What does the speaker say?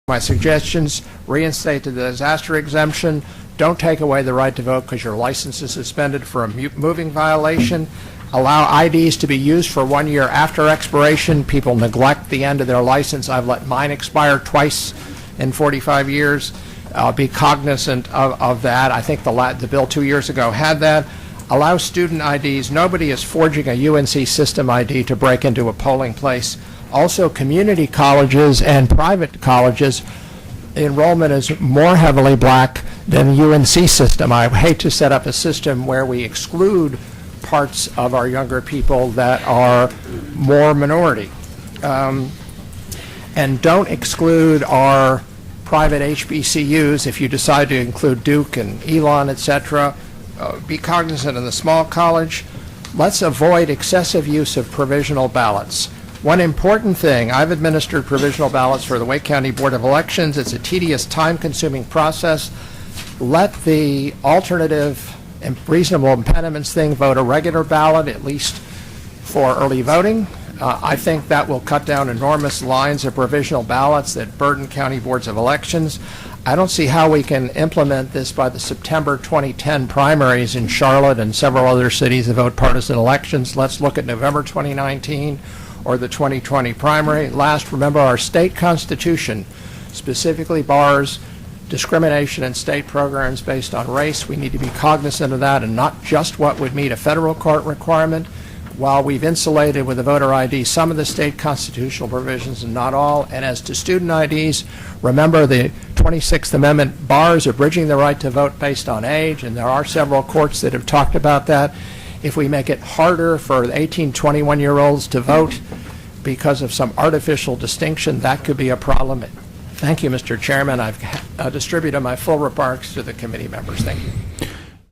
My suggestions: reinstate the disaster exemption. Don't take away the right to vote because your license is suspended for a moving violation. Allow IDs to be used for 1 year after expiration. People neglect the end of their license. I've let mine expire twice in 45 years. Be cognizant of that. I think the bill 2 years ago had that. Allow student IDs. Nobody is forging a UNC system ID to break into a polling place. Also, community colleges and private colleges, enrollment is more heavily black than the UNC system. I hate to set up a system where we exclude parts of our younger people that are more minority. And don't exclude our private HBCUs if you decide to include Duke and Elon, etc. Be cognizant of the small college. Let's avoid excessive use of provisional ballots. One important thing: I've administered provisional ballots for the Wake County Board of Elections. It's a tedious, time-consuming process. Let the alternative and reasonable impediments thing vote a regular ballot, at least for early voting. I think that will cut down enormous lines of provisional ballots that burden county boards of elections. I don't see how we can implement this by the September 2010 primaries in Charlotte and several other cities that vote partisan elections. Let's look at November 2019 or the 2020 primary. Last, remember our state constitution specifically bars discrimination in state programs based on race. We need to be cognizant of that and not just what would meet a federal court requirement. While we've insulated with the voter ID some of the state constitutional provisions and not all. And as to student IDs, remember the 26th Amendment bars abridging the right to vote based on age, and there are several courts that have talked about that. If we make it harder for 18, 21-year-olds to vote because of some artificial distinction, that could be a problem. Thank you, Mr. Chairman. I've distributed my full remarks to the committee members. Thank you.